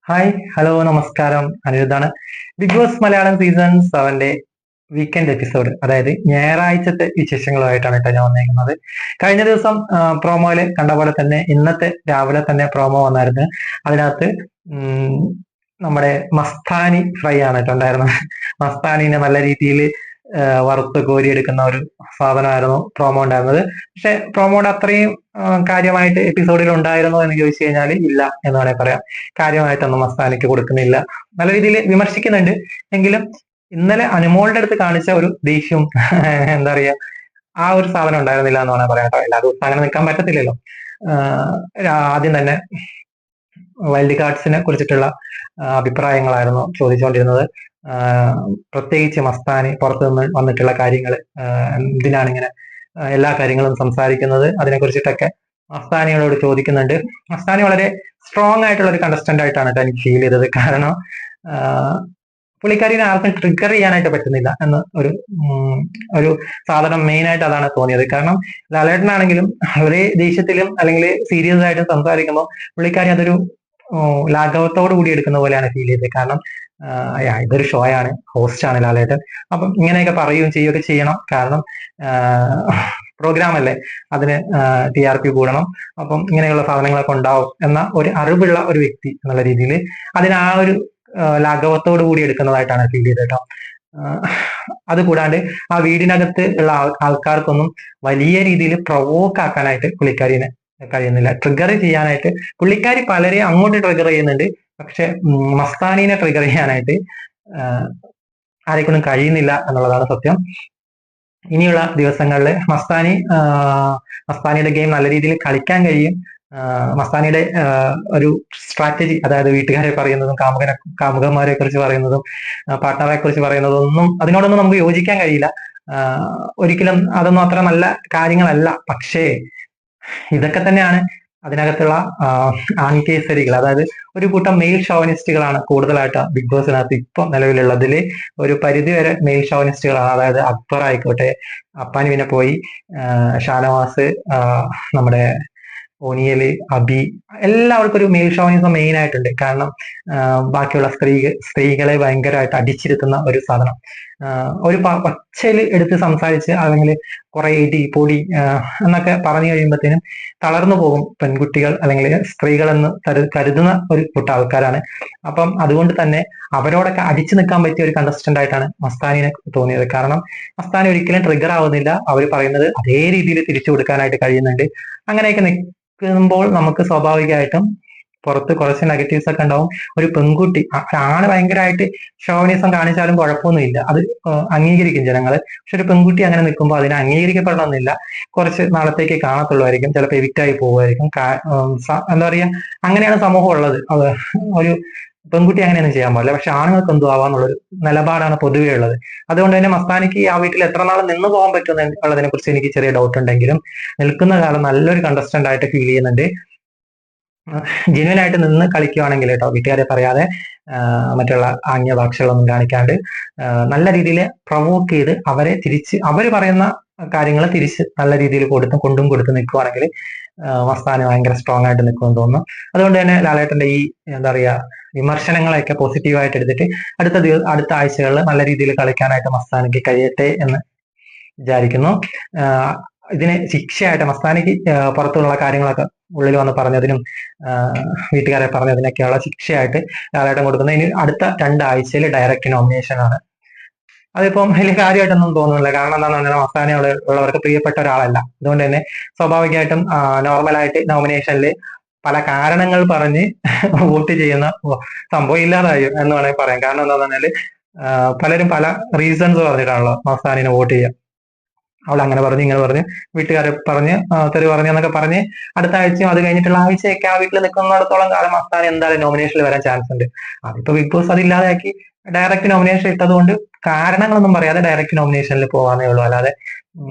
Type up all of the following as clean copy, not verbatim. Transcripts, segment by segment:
Hi hello നമസ്കാരം. അനിരുദ്ധാണ്. Bigg Boss Malayalam season 7 weekend episode, അതായത് ഞായറാഴ്ചത്തെ വിശേഷങ്ങളുമായിട്ടാണ് കേട്ടോ ഞാൻ വന്നിരിക്കുന്നത്. കഴിഞ്ഞ ദിവസം പ്രോമോയില് കണ്ട പോലെ തന്നെ ഇന്നത്തെ രാവിലെ തന്നെ പ്രോമോ വന്നായിരുന്നു. അതിനകത്ത് ഉം, നമ്മുടെ മസ്താനി ഫ്രൈ ആണ് കേട്ടോ ഉണ്ടായിരുന്നത്. മസ്താനിനെ നല്ല രീതിയിൽ വറുത്ത് കോരിയെടുക്കുന്ന ഒരു സാധനമായിരുന്നു പ്രോമോ ഉണ്ടായിരുന്നത്. പക്ഷെ പ്രോമോയുടെ അത്രയും കാര്യമായിട്ട് എപ്പിസോഡിൽ ഉണ്ടായിരുന്നോ എന്ന് ചോദിച്ചു കഴിഞ്ഞാൽ ഇല്ല എന്ന് വേണമെങ്കിൽ പറയാം. കാര്യമായിട്ടൊന്നും മസ്താനിക്ക് കൊടുക്കുന്നില്ല. നല്ല രീതിയിൽ വിമർശിക്കുന്നുണ്ട്. എങ്കിലും ഇന്നലെ അനുമോളുടെ അടുത്ത് കാണിച്ച ഒരു ദേഷ്യവും എന്താ പറയാ, ആ ഒരു സാധനം ഉണ്ടായിരുന്നില്ല എന്ന് വേണമെങ്കിൽ പറയാം കേട്ടോ. എല്ലാ ദിവസവും അങ്ങനെ നിൽക്കാൻ പറ്റത്തില്ലല്ലോ. ആദ്യം തന്നെ വൈൽഡ് കാർഡ്സിനെ കുറിച്ചിട്ടുള്ള അഭിപ്രായങ്ങളായിരുന്നു ചോദിച്ചുകൊണ്ടിരുന്നത്. പ്രത്യേകിച്ച് മസ്താനി പുറത്തു നിന്ന് വന്നിട്ടുള്ള കാര്യങ്ങൾ, എന്തിനാണ് ഇങ്ങനെ എല്ലാ കാര്യങ്ങളും സംസാരിക്കുന്നത്, അതിനെ കുറിച്ചിട്ടൊക്കെ മസ്താനിയോട് ചോദിക്കുന്നുണ്ട്. മസ്താനി വളരെ സ്ട്രോങ് ആയിട്ടുള്ള ഒരു കണ്ടസ്റ്റന്റ് ആയിട്ടാണ് കേട്ടോ എനിക്ക് ഫീൽ ചെയ്തത്. കാരണം പുള്ളിക്കാരിനെ ആർക്കും ട്രിഗർ ചെയ്യാനായിട്ട് പറ്റുന്നില്ല എന്ന് ഒരു സാധനം മെയിൻ ആയിട്ട് അതാണ് തോന്നിയത്. കാരണം ലാലേട്ടനാണെങ്കിലും വളരെ ദേഷ്യത്തിലും അല്ലെങ്കിൽ സീരിയസ് ആയിട്ടും സംസാരിക്കുമ്പോൾ പുള്ളിക്കാരി അതൊരു ലാഘവത്തോടു കൂടി എടുക്കുന്ന പോലെയാണ് ഫീൽ ചെയ്തത്. കാരണം ഇതൊരു ഷോ ആണ്, ഹോസ്റ്റ് ആണ് ലാലേട്ടൻ. അപ്പം ഇങ്ങനെയൊക്കെ പറയുകയും ചെയ്യുകയൊക്കെ ചെയ്യണം. കാരണം പ്രോഗ്രാം അല്ലേ, അതിന് TRP കൂടണം. അപ്പം ഇങ്ങനെയുള്ള സാധനങ്ങളൊക്കെ ഉണ്ടാവും എന്ന ഒരു അറിവുള്ള ഒരു വ്യക്തി എന്നുള്ള രീതിയിൽ അതിന് ആ ഒരു ലാഘവത്തോടു കൂടി എടുക്കുന്നതായിട്ടാണ് ഫീൽ ചെയ്തത് കേട്ടോ. അതുകൂടാണ്ട് ആ വീടിനകത്ത് ഉള്ള ആൾക്കാർക്കൊന്നും വലിയ രീതിയിൽ പ്രൊവോക്ക് ആക്കാനായിട്ട് പുള്ളിക്കാരിനെ കഴിയുന്നില്ല. ട്രിഗർ ചെയ്യാനായിട്ട് പുള്ളിക്കാരി പലരെയും അങ്ങോട്ട് ട്രിഗർ ചെയ്യുന്നുണ്ട്. പക്ഷെ മസ്താനിനെ ട്രിഗർ ചെയ്യാനായിട്ട് ആരെക്കൊണ്ടും കഴിയുന്നില്ല എന്നുള്ളതാണ് സത്യം. ഇനിയുള്ള ദിവസങ്ങളിൽ മസ്താനിയുടെ ഗെയിം നല്ല രീതിയിൽ കളിക്കാൻ കഴിയും. മസ്താനിയുടെ ഒരു സ്ട്രാറ്റജി, അതായത് വീട്ടുകാരെ പറയുന്നതും കാമുകന്മാരെ കുറിച്ച് പറയുന്നതും പാർട്ട്ണറെ കുറിച്ച് പറയുന്നതും അതിനോടൊന്നും നമുക്ക് യോജിക്കാൻ കഴിയില്ല. ഒരിക്കലും അതൊന്നും അത്ര നല്ല കാര്യങ്ങളല്ല. പക്ഷേ ഇതൊക്കെ തന്നെയാണ് അതിനകത്തുള്ള ആൺകേസരികൾ, അതായത് ഒരു കൂട്ടം മെയിൽ ഷോവനിസ്റ്റുകളാണ് കൂടുതലായിട്ട് ബിഗ് ബോസിനകത്ത് ഇപ്പൊ നിലവിലുള്ളതിൽ. ഒരു പരിധി വരെ മെയിൽ ഷോവനിസ്റ്റുകളാണ്. അതായത് അക്ബർ ആയിക്കോട്ടെ, അപ്പാനി പിന്നെ പോയി, ഷാനവാസ്, നമ്മുടെ ഓനിയല്, അബി, എല്ലാവർക്കും ഒരു മെയിൽ ഷോവനിസം മെയിൻ ആയിട്ടുണ്ട്. കാരണം ബാക്കിയുള്ള സ്ത്രീകളെ ഭയങ്കരമായിട്ട് അടിച്ചിരുത്തുന്ന ഒരു സാധനം, ഒരു പച്ചയിൽ എടുത്ത് സംസാരിച്ച് അല്ലെങ്കിൽ കുറെ ഇടി പൊടി എന്നൊക്കെ പറഞ്ഞു കഴിയുമ്പോഴത്തേനും തളർന്നു പോകും പെൺകുട്ടികൾ അല്ലെങ്കിൽ സ്ത്രീകൾ എന്ന് കരുതുന്ന ഒരു കൂട്ടം ആൾക്കാരാണ്. അപ്പം അതുകൊണ്ട് തന്നെ അവരോടൊക്കെ അടിച്ചു നിൽക്കാൻ പറ്റിയ ഒരു കണ്ടസ്റ്റന്റ് ആയിട്ടാണ് മസ്താനിനെ തോന്നിയത്. കാരണം മസ്താനി ഒരിക്കലും ട്രിഗർ ആവുന്നില്ല. അവർ പറയുന്നത് അതേ രീതിയിൽ തിരിച്ചു കൊടുക്കാനായിട്ട് കഴിയുന്നുണ്ട്. അങ്ങനെയൊക്കെ നിൽക്കുമ്പോൾ നമുക്ക് സ്വാഭാവികമായിട്ടും പുറത്ത് കുറച്ച് നെഗറ്റീവ്സ് ഒക്കെ ഉണ്ടാവും. ഒരു പെൺകുട്ടി, ആണ് ഭയങ്കരമായിട്ട് ഷോവനിസം കാണിച്ചാലും കുഴപ്പമൊന്നുമില്ല, അത് അംഗീകരിക്കും ജനങ്ങള്. പക്ഷെ ഒരു പെൺകുട്ടി അങ്ങനെ നിൽക്കുമ്പോൾ അതിനെ അംഗീകരിക്കപ്പെടണമെന്നില്ല. കുറച്ച് നാളത്തേക്ക് കാണത്തുള്ളായിരിക്കും, ചിലപ്പോൾ എവിക്റ്റായി പോകുമായിരിക്കും. എന്താ പറയാ, അങ്ങനെയാണ് സമൂഹം ഉള്ളത്. ഒരു പെൺകുട്ടി അങ്ങനെയൊന്നും ചെയ്യാൻ പാടില്ല. പക്ഷെ ആണുങ്ങൾക്ക് എന്തോ ആവാന്നുള്ളൊരു നിലപാടാണ് പൊതുവേ ഉള്ളത്. അതുകൊണ്ട് തന്നെ മസ്താനിക്ക് ആ വീട്ടിൽ എത്ര നാൾ നിന്ന് പോകാൻ പറ്റും എന്നുള്ളതിനെ കുറിച്ച് എനിക്ക് ചെറിയ ഡൗട്ട് ഉണ്ടെങ്കിലും നിൽക്കുന്ന കാലം നല്ലൊരു കണ്ടസ്റ്റന്റ് ആയിട്ട് ഫീൽ ചെയ്യുന്നുണ്ട്. ജെന്യുവൻ ആയിട്ട് നിന്ന് കളിക്കുവാണെങ്കിൽ കേട്ടോ, വീട്ടുകാരെ പറയാതെ മറ്റുള്ള ആംഗ്യ ഭാഷകളൊന്നും കാണിക്കാണ്ട് നല്ല രീതിയിൽ പ്രൊവോക്ക് ചെയ്ത് അവരെ തിരിച്ച് അവർ പറയുന്ന കാര്യങ്ങൾ തിരിച്ച് നല്ല രീതിയിൽ കൊണ്ടും കൊടുത്ത് നിൽക്കുവാണെങ്കിൽ മസ്താന് ഭയങ്കര സ്ട്രോങ് ആയിട്ട് നിൽക്കുമെന്ന് തോന്നുന്നു. അതുകൊണ്ട് തന്നെ ലാലേട്ടന്റെ ഈ എന്താ പറയാ വിമർശനങ്ങളെയൊക്കെ പോസിറ്റീവായിട്ട് എടുത്തിട്ട് അടുത്ത ആഴ്ചകളിൽ നല്ല രീതിയിൽ കളിക്കാനായിട്ട് മസ്താനിക്ക് കഴിയട്ടെ എന്ന് വിചാരിക്കുന്നു. ഇതിന് ശിക്ഷയായിട്ട് മസ്താനിക്ക് പുറത്തുള്ള കാര്യങ്ങളൊക്കെ ഉള്ളിൽ വന്ന് പറഞ്ഞതിനും വീട്ടുകാരെ പറഞ്ഞതിനൊക്കെയുള്ള ശിക്ഷയായിട്ട് ലാലേട്ടൻ കൊടുക്കുന്നത് ഇനി അടുത്ത 2 ആഴ്ചയിൽ ഡയറക്റ്റ് നോമിനേഷൻ ആണ്. അതിപ്പം വലിയ കാര്യമായിട്ടൊന്നും തോന്നുന്നില്ല. കാരണം എന്താണെന്ന് പറഞ്ഞാൽ മസ്താനി അവിടെ ഉള്ളവർക്ക് പ്രിയപ്പെട്ട ഒരാളല്ല. അതുകൊണ്ട് തന്നെ സ്വാഭാവികമായിട്ടും നോർമലായിട്ട് നോമിനേഷനിൽ പല കാരണങ്ങൾ പറഞ്ഞ് വോട്ട് ചെയ്യുന്ന സംഭവം ഇല്ലാതായി എന്ന് വേണമെങ്കിൽ പറയാം. കാരണം എന്താണെന്ന് പറഞ്ഞാല് പലരും പല റീസൺസ് പറഞ്ഞിട്ടാണല്ലോ മസ്താനിനെ വോട്ട് ചെയ്യുക. അവൾ അങ്ങനെ പറഞ്ഞു ഇങ്ങനെ പറഞ്ഞു, വീട്ടുകാരെ പറഞ്ഞ് തെറി പറഞ്ഞു എന്നൊക്കെ പറഞ്ഞ് അടുത്ത ആഴ്ചയും അത് കഴിഞ്ഞിട്ടുള്ള ആഴ്ചയൊക്കെ ആ വീട്ടിൽ നിൽക്കുന്നിടത്തോളം കാലം മസ്താനി എന്തായാലും നോമിനേഷനിൽ വരാൻ ചാൻസ് ഉണ്ട്. അതിപ്പോ ബിഗ് ബോസ് അതില്ലാതെയാക്കി ഡയറക്റ്റ് നോമിനേഷൻ ഇട്ടതുകൊണ്ട് കാരണങ്ങളൊന്നും പറയാതെ ഡയറക്റ്റ് നോമിനേഷനിൽ പോകാനേ ഉള്ളൂ. അല്ലാതെ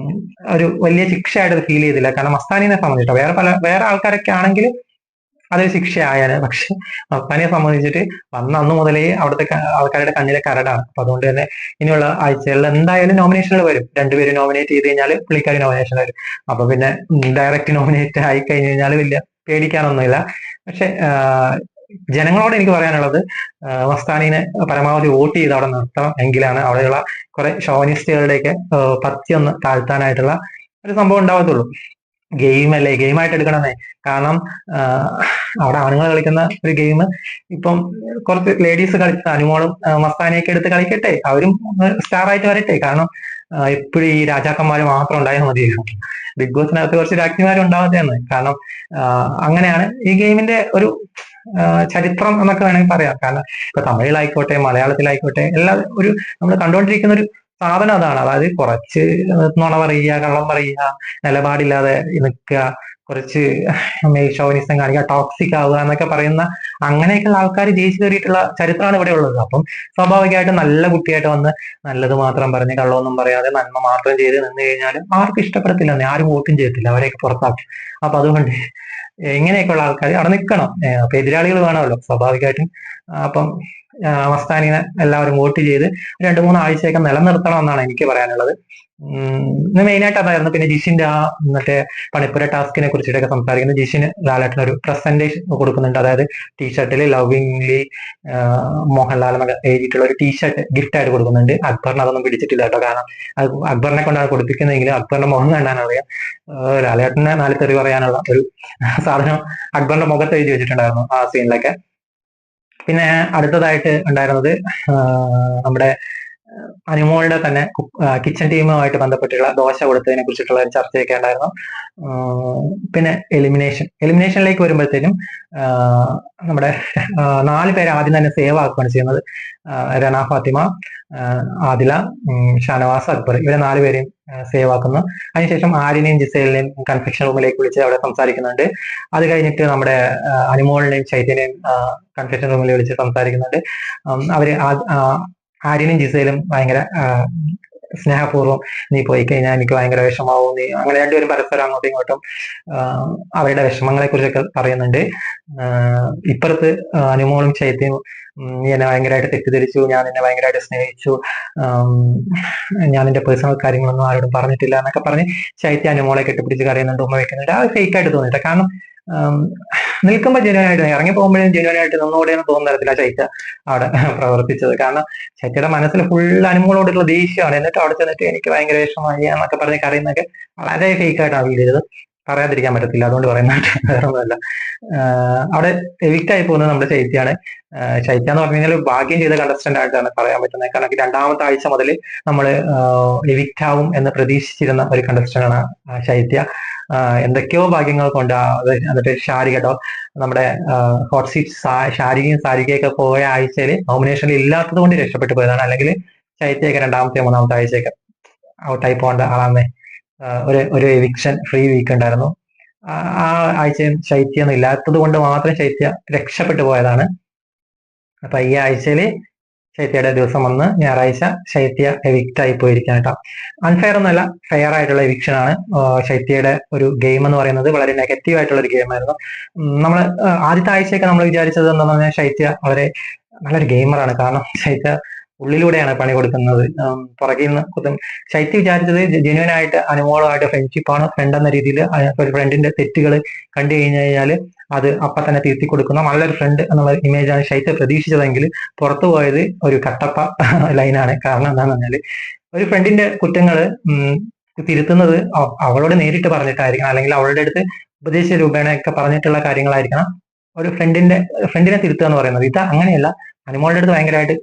ഒരു വലിയ ശിക്ഷയായിട്ട് ഫീൽ ചെയ്തില്ല. കാരണം മസ്താനിനെ സംബന്ധിച്ചോ വേറെ ആൾക്കാരൊക്കെ ആണെങ്കിൽ അതൊരു ശിക്ഷയായാല്. പക്ഷെ മസ്താനിയെ സംബന്ധിച്ചിട്ട് അന്ന് മുതലേ അവിടുത്തെ ആൾക്കാരുടെ കണ്ണിലെ കരടാണ്. അപ്പൊ അതുകൊണ്ട് തന്നെ ഇനിയുള്ള ആഴ്ചകളിൽ എന്തായാലും നോമിനേഷനിൽ വരും. 2 പേര് നോമിനേറ്റ് ചെയ്ത് കഴിഞ്ഞാൽ പുള്ളിക്കാരി നോമിനേഷൻ വരും. അപ്പൊ പിന്നെ ഡയറക്റ്റ് നോമിനേറ്റ് ആയി കഴിഞ്ഞു കഴിഞ്ഞാൽ വലിയ പേടിക്കാനൊന്നുമില്ല. പക്ഷെ ജനങ്ങളോട് എനിക്ക് പറയാനുള്ളത് മസ്താനിനെ പരമാവധി വോട്ട് ചെയ്ത് അവിടെ നിർത്തണം, എങ്കിലാണ് അവിടെയുള്ള കുറെ ഷോവനിസ്റ്റുകളുടെയൊക്കെ പത്തി ഒന്ന് താഴ്ത്താനായിട്ടുള്ള ഒരു സംഭവം ഉണ്ടാവത്തുള്ളൂ. ഗെയിം അല്ലേ, ഗെയിമായിട്ട് എടുക്കണമെന്നേ. കാരണം അവിടെ ആണുങ്ങൾ കളിക്കുന്ന ഒരു ഗെയിം ഇപ്പം കുറച്ച് ലേഡീസ് കളിച്ച അനുമോളും മസ്താനിയൊക്കെ എടുത്ത് കളിക്കട്ടെ, അവരും സ്റ്റാർ ആയിട്ട് വരട്ടെ. കാരണം എപ്പോഴും ഈ രാജാക്കന്മാർ മാത്രം ഉണ്ടായാൽ മതിയായിരുന്നു. ബിഗ് ബോസിനകത്ത് കുറച്ച് രാജ്ഞിമാരും ഉണ്ടാവാത്തതാണ്. കാരണം അങ്ങനെയാണ് ഈ ഗെയിമിന്റെ ഒരു ചരിത്രം എന്നൊക്കെ വേണമെങ്കിൽ പറയാം. കാരണം ഇപ്പൊ തമിഴിലായിക്കോട്ടെ മലയാളത്തിലായിക്കോട്ടെ എല്ലാ ഒരു നമ്മൾ കണ്ടുകൊണ്ടിരിക്കുന്ന ഒരു സാധനം അതാണ്. അതായത് കുറച്ച് നുണ പറയുക, കള്ളം പറയുക, നിലപാടില്ലാതെ നിൽക്കുക, കുറച്ച് ഷോവിനിസം കാണിക്കുക, ടോക്സിക് ആവുക എന്നൊക്കെ പറയുന്ന അങ്ങനെയൊക്കെയുള്ള ആൾക്കാർ ജയിച്ചു കയറിയിട്ടുള്ള ചരിത്രമാണ് ഇവിടെ ഉള്ളത്. അപ്പം സ്വാഭാവികമായിട്ടും നല്ല കുട്ടിയായിട്ട് വന്ന് നല്ലത് മാത്രം പറഞ്ഞ് കള്ളമൊന്നും പറയാതെ നന്മ മാത്രം ചെയ്ത് നിന്ന് കഴിഞ്ഞാൽ ആർക്കും ഇഷ്ടപ്പെടത്തില്ല, ആരും വോട്ടും ചെയ്യത്തില്ല, അവരെയൊക്കെ പുറത്താക്കും. അപ്പൊ അതുകൊണ്ട് ഇങ്ങനെയൊക്കെയുള്ള ആൾക്കാർ അവിടെ നിൽക്കണം. അപ്പൊ എതിരാളികൾ വേണമല്ലോ സ്വാഭാവികമായിട്ടും. അപ്പം മസ്താനിനെ എല്ലാവരും വോട്ട് ചെയ്ത് 2-3 ആഴ്ചയൊക്കെ നിലനിർത്തണം എന്നാണ് എനിക്ക് പറയാനുള്ളത്. ഇന്ന് മെയിനായിട്ട് അതായിരുന്നു. പിന്നെ ജിഷിന്റെ ആ മറ്റേ പണിപ്പുര ടാസ്കിനെ കുറിച്ചിട്ടൊക്കെ സംസാരിക്കുന്നത്. ജിഷിന് ലാലേട്ടൻ ഒരു പ്രസന്റേഷൻ കൊടുക്കുന്നുണ്ട്. അതായത് ടീഷർട്ടിൽ ലവിംഗ്ലി മോഹൻലാൽ എന്നൊക്കെ എഴുതിയിട്ടുള്ള ഒരു ടീഷർട്ട് ഗിഫ്റ്റ് ആയിട്ട് കൊടുക്കുന്നുണ്ട്. അക്ബറിന് അതൊന്നും പിടിച്ചിട്ടില്ല കേട്ടോ. കാരണം അത് അക്ബറിനെ കൊണ്ടാണ് കൊടുപ്പിക്കുന്നതെങ്കിലും അക്ബറിന്റെ മുഖം കണ്ടാണ് അറിയാം. ലാലേട്ടനെ 4 തെറി പറയാനുള്ള ഒരു സാധനം അക്ബറിന്റെ മുഖത്ത് എഴുതി വെച്ചിട്ടുണ്ടായിരുന്നു ആ സീനിലൊക്കെ. പിന്നെ അടുത്തതായിട്ട് ഉണ്ടായിരുന്നത് നമ്മുടെ അനുമോളുടെ തന്നെ കിച്ചൺ ടീമുമായിട്ട് ബന്ധപ്പെട്ടുള്ള ദോശ കൊടുത്തതിനെ കുറിച്ചിട്ടുള്ള ഒരു ചർച്ചയൊക്കെ ഉണ്ടായിരുന്നു. പിന്നെ എലിമിനേഷനിലേക്ക് വരുമ്പോഴത്തേനും നമ്മുടെ 4 പേരെ ആദ്യം തന്നെ സേവ് ആക്കുകയാണ് ചെയ്യുന്നത്. രന ഫാത്തിമ, ആദില, ഷാനവാസ്, അക്ബർ, ഇവരെ 4 പേരെയും സേവ് ആക്കുന്നു. അതിനുശേഷം ആര്യനെയും ജിസേലിനെയും കൺഫെക്ഷൻ റൂമിലേക്ക് വിളിച്ച് അവിടെ സംസാരിക്കുന്നുണ്ട്. അത് കഴിഞ്ഞിട്ട് നമ്മുടെ അനുമോളിനെയും ചൈത്യനെയും കൺഫെക്ഷൻ റൂമിൽ വിളിച്ച് സംസാരിക്കുന്നുണ്ട്. അവര് ആര്യനും ജിസേലും ഭയങ്കര സ്നേഹപൂർവ്വം നീ പോയി കഴിഞ്ഞാൽ എനിക്ക് ഭയങ്കര വിഷമാവും, നീ അങ്ങനെ രണ്ടുപേരും പരസ്പരം അങ്ങോട്ടും ഇങ്ങോട്ടും അവരുടെ വിഷമങ്ങളെ കുറിച്ചൊക്കെ പറയുന്നുണ്ട്. ഇപ്പുറത്ത് അനുമോളും ചൈത്യനും നീ എന്നെ ഭയങ്കരമായിട്ട് തെറ്റിദ്ധരിച്ചു, ഞാൻ നിന്നെ ഭയങ്കരമായിട്ട് സ്നേഹിച്ചു, ഞാൻ നിന്റെ പേഴ്സണൽ കാര്യങ്ങളൊന്നും ആരോടും പറഞ്ഞിട്ടില്ല എന്നൊക്കെ പറഞ്ഞ് ചൈത്യ അനുമോളെ കെട്ടിപ്പിടിച്ച് കരയുന്നുണ്ട്, ഉമ്മ വെക്കുന്നുണ്ട്. ആ ഫേക്ക് ആയിട്ട് തോന്നിട്ട്. കാരണം നിൽക്കുമ്പോൾ ജെന്യുവനായിട്ട്, ഇറങ്ങി പോകുമ്പോഴും ജെന്യുവനായിട്ട് നിന്നുകൂടെ എന്ന് തോന്നുന്ന തരത്തില ചൈത്യ അവിടെ പ്രവർത്തിച്ചത്. കാരണം ചൈത്യയുടെ മനസ്സിൽ ഫുൾ അനുമോളോടുള്ള ദേഷ്യമാണ്. എന്നിട്ട് അവിടെ ചെന്നിട്ട് എനിക്ക് ഭയങ്കര വിഷമമായി എന്നൊക്കെ പറഞ്ഞ് കരയുന്നൊക്കെ വളരെ ഫേക്ക് ആയിട്ടാണ് ഫീൽ ചെയ്തത്. പറയാതിരിക്കാൻ പറ്റത്തില്ല, അതുകൊണ്ട് പറയുന്നതായിട്ട് വേറെ ഒന്നുമല്ല. അവിടെ എവിക്റ്റ് ആയി പോകുന്നത് നമ്മുടെ ചൈത്യയാണ്. ചൈത്യ എന്ന് പറഞ്ഞു കഴിഞ്ഞാൽ ഭാഗ്യം ചെയ്ത കണ്ടസ്റ്റന്റ് ആയിട്ടാണ് പറയാൻ പറ്റുന്നത്. കാരണം 2ാമത്തെ ആഴ്ച മുതൽ നമ്മൾ എവിക്റ്റ് ആവും എന്ന് പ്രതീക്ഷിച്ചിരുന്ന ഒരു കണ്ടസ്റ്റന്റ് ആണ് ചൈത്യ. എന്തൊക്കെയോ ഭാഗ്യങ്ങൾ കൊണ്ട് എന്നിട്ട് ഷാരിക കേട്ടോ, നമ്മുടെ ഹോട്ട് സീറ്റ് ഷാരികയും സാരികയൊക്കെ പോയ ആഴ്ചയിൽ നോമിനേഷനിൽ ഇല്ലാത്തത് കൊണ്ട് രക്ഷപ്പെട്ടു പോയതാണ്. അല്ലെങ്കിൽ ചൈത്യയൊക്കെ 2ാമത്തെ 3ാമത്തെ ആഴ്ചയൊക്കെ ഔട്ടായി പോകേണ്ട ആളാണ്. ഒരു എവിക്ഷൻ ഫ്രീ വീക്ക് ഉണ്ടായിരുന്നു. ആ ആഴ്ചയും ശൈത്യം ഇല്ലാത്തത് കൊണ്ട് മാത്രം ശൈത്യ രക്ഷപ്പെട്ടു പോയതാണ്. അപ്പൊ ഈ ആഴ്ചയിൽ ശൈത്യയുടെ ദിവസം വന്ന് ഞായറാഴ്ച ശൈത്യ എവിക്റ്റ് ആയി പോയിരിക്കുകയാണ് കേട്ടോ. അൺഫെയർ ഒന്നുമല്ല, ഫെയർ ആയിട്ടുള്ള എവിക്ഷൻ ആണ്. ശൈത്യയുടെ ഒരു ഗെയിം എന്ന് പറയുന്നത് വളരെ നെഗറ്റീവ് ആയിട്ടുള്ള ഒരു ഗെയിം ആയിരുന്നു. നമ്മൾ ആദ്യത്തെ ആഴ്ചയൊക്കെ നമ്മൾ വിചാരിച്ചത് എന്താണെന്ന് പറഞ്ഞാൽ ശൈത്യ വളരെ നല്ലൊരു ഗെയിമറാണ്. കാരണം ശൈത്യ ഉള്ളിലൂടെയാണ് പണി കൊടുക്കുന്നത്, പുറകിൽ നിന്ന് കുത്തും. ശൈത്യ വിചാരിച്ചത് ജെന്യുവൻ ആയിട്ട് അനുമോളുമായിട്ട് ഫ്രണ്ട്ഷിപ്പാണ്, ഫ്രണ്ട് എന്ന രീതിയിൽ ഒരു ഫ്രണ്ടിന്റെ തെറ്റുകൾ കണ്ടു കഴിഞ്ഞു കഴിഞ്ഞാൽ അത് അപ്പൊ തന്നെ തിരുത്തി കൊടുക്കുന്ന നല്ലൊരു ഫ്രണ്ട് എന്നുള്ള ഇമേജാണ് ശൈത്യ പ്രതീക്ഷിച്ചതെങ്കിൽ പുറത്തു പോയത് ഒരു കട്ടപ്പ ലൈനാണ്. കാരണം എന്താണെന്ന് പറഞ്ഞാല് ഒരു ഫ്രണ്ടിന്റെ കുറ്റങ്ങൾ തിരുത്തുന്നത് അവളോട് നേരിട്ട് പറഞ്ഞിട്ടായിരിക്കണം, അല്ലെങ്കിൽ അവളുടെ അടുത്ത് ഉപദേശ രൂപേണയൊക്കെ പറഞ്ഞിട്ടുള്ള കാര്യങ്ങളായിരിക്കണം ഒരു ഫ്രണ്ടിനെ തിരുത്തുക എന്ന് പറയുന്നത്. ഇത് അങ്ങനെയല്ല. അനുമോളുടെ അടുത്ത് ഭയങ്കരമായിട്ട്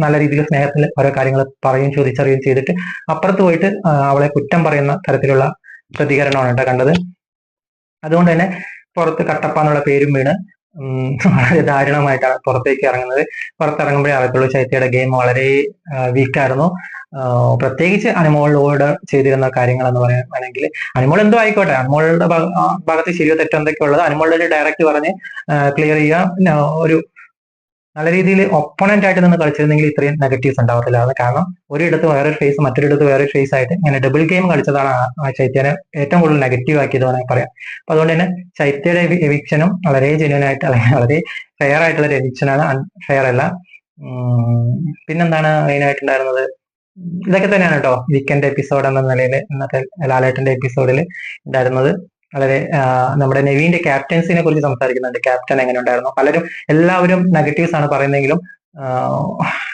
നല്ല രീതിയിൽ സ്നേഹത്തിൽ ഓരോ കാര്യങ്ങൾ പറയും ചോദിച്ചറിയുകയും ചെയ്തിട്ട് അപ്പുറത്ത് പോയിട്ട് അവളെ കുറ്റം പറയുന്ന തരത്തിലുള്ള പ്രതികരണമാണ് കേട്ടോ കണ്ടത്. അതുകൊണ്ട് തന്നെ പുറത്ത് കട്ടപ്പ എന്നുള്ള പേരും വീണ് വളരെ ദാരുണമായിട്ടാണ് പുറത്തേക്ക് ഇറങ്ങുന്നത്. പുറത്തിറങ്ങുമ്പോഴേ അറിയത്തുള്ളൂ ശൈത്യയുടെ ഗെയിം വളരെ വീക്കായിരുന്നു. പ്രത്യേകിച്ച് അനുമോളോട് ചെയ്തിരുന്ന കാര്യങ്ങൾ എന്ന് പറയുകയാണെങ്കിൽ അനുമോൾ എന്തോ ആയിക്കോട്ടെ, അനുമോളുടെ ഭാഗത്ത് ശരിയോ തെറ്റോ എന്തൊക്കെയോ ഉള്ളത് അനുമോളുടെ ഡയറക്റ്റ് പറഞ്ഞ് ക്ലിയർ ചെയ്യുക. ഒരു നല്ല രീതിയിൽ ഒപ്പോണന്റ് ആയിട്ട് നിന്ന് കളിച്ചിരുന്നെങ്കിൽ ഇത്രയും നെഗറ്റീവ്സ് ഉണ്ടാവത്തില്ല. കാരണം ഒരിടത്ത് വേറൊരു ഫേസ് മറ്റൊരിടത്ത് വേറൊരു ഫേസ് ആയിട്ട് ഇങ്ങനെ ഡബിൾ ഗെയിം കളിച്ചതാണ് ആ ചൈത്യനെ ഏറ്റവും കൂടുതൽ നെഗറ്റീവ് ആക്കിയത് വേണമെങ്കിൽ പറയാം. അപ്പൊ അതുകൊണ്ട് തന്നെ ചൈത്യയുടെ എവിക്ഷനും വളരെ ജെന്യുവൻ ആയിട്ട് അല്ലെങ്കിൽ വളരെ ഫെയർ ആയിട്ടുള്ള ഒരു എവിക്ഷനാണ്, അൺഫെയർ അല്ല. പിന്നെന്താണ് മെയിനായിട്ടുണ്ടായിരുന്നത്, ഇതൊക്കെ തന്നെയാണ് കേട്ടോ വീക്കെൻഡ് എപ്പിസോഡ് എന്ന നിലയിൽ ഇന്നത്തെ ലാലേട്ടന്റെ എപ്പിസോഡിൽ ഉണ്ടായിരുന്നത്. വളരെ നമ്മുടെ നെവീന്റെ ക്യാപ്റ്റൻസിനെ കുറിച്ച് സംസാരിക്കുന്നുണ്ട്. ക്യാപ്റ്റൻ എങ്ങനെ ഉണ്ടായിരുന്നു? എല്ലാവരും നെഗറ്റീവ്സ് ആണ് പറയുന്നെങ്കിലും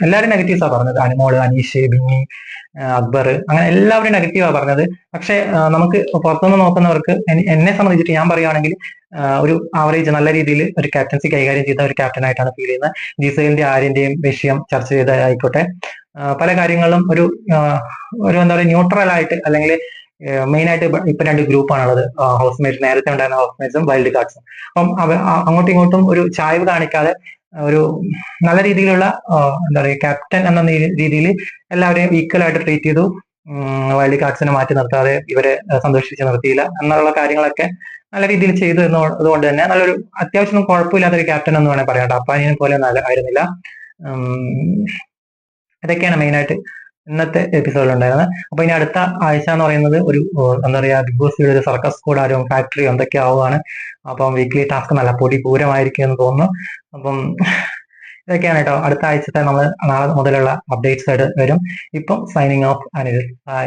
എല്ലാവരും നെഗറ്റീവ്സാ പറഞ്ഞത്. അനുമോള്, അനീഷ്, ബിന്നി, അക്ബർ, അങ്ങനെ എല്ലാവരും നെഗറ്റീവാ പറഞ്ഞത്. പക്ഷെ നമുക്ക് പുറത്തുനിന്ന് നോക്കുന്നവർക്ക്, എന്നെ സംബന്ധിച്ചിട്ട് ഞാൻ പറയുകയാണെങ്കിൽ ഒരു ആവറേജ് നല്ല രീതിയിൽ ഒരു ക്യാപ്റ്റൻസി കൈകാര്യം ചെയ്ത ഒരു ക്യാപ്റ്റൻ ആയിട്ടാണ് ഫീൽ ചെയ്യുന്നത്. ജിസേലിന്റെ ആര്യന്റെയും വിഷയം ചർച്ച ചെയ്തതായിക്കോട്ടെ, പല കാര്യങ്ങളിലും ഒരു എന്താ പറയുക, ന്യൂട്രൽ ആയിട്ട്, അല്ലെങ്കിൽ മെയിൻ ആയിട്ട് ഇപ്പൊ 2 ഗ്രൂപ്പാണുള്ളത്. ഹൗസ് മേറ്റ്സ്, നേരത്തെ ഉണ്ടായിരുന്ന ഹൗസ് മേറ്റ്സും വൈൽഡ് കാർഡ്സും. അപ്പം അങ്ങോട്ടും ഇങ്ങോട്ടും ഒരു ചായ്വ് കാണിക്കാതെ ഒരു നല്ല രീതിയിലുള്ള എന്താ പറയുക, ക്യാപ്റ്റൻ എന്ന രീതിയിൽ എല്ലാവരെയും ഈക്വൽ ആയിട്ട് ട്രീറ്റ് ചെയ്തു. വൈൽഡ് കാർഡ്സിനെ മാറ്റി നിർത്താതെ ഇവരെ സന്തോഷിച്ച് നിർത്തിയില്ല എന്നുള്ള കാര്യങ്ങളൊക്കെ നല്ല രീതിയിൽ ചെയ്തു എന്നതുകൊണ്ട് തന്നെ നല്ലൊരു, അത്യാവശ്യം കുഴപ്പമില്ലാത്തൊരു ക്യാപ്റ്റൻ എന്ന് വേണമെങ്കിൽ പറയാം. അപ്പാനിയെ പോലെ ആയിരുന്നില്ല. ഇതൊക്കെയാണ് മെയിനായിട്ട് ഇന്നത്തെ എപ്പിസോഡിൽ ഉണ്ടായിരുന്നത്. അപ്പൊ ഇനി അടുത്ത ആഴ്ച എന്ന് പറയുന്നത് ഒരു എന്താ പറയാ, ബിഗ് ബോസ് ഒരു സർക്കസ് കൂടാരവും ഫാക്ടറിയും എന്തൊക്കെ ആവുകയാണ്. അപ്പം വീക്ക്ലി ടാസ്ക് നല്ല പൊടി പൂരമായിരിക്കും എന്ന് തോന്നുന്നു. അപ്പം ഇതൊക്കെയാണ് കേട്ടോ. അടുത്ത ആഴ്ചത്തെ നമ്മൾ നാളെ മുതലുള്ള അപ്ഡേറ്റ്സ് ആയിട്ട് വരും. ഇപ്പം സൈനിങ് ഓഫ്, അനിൽ. ബൈ.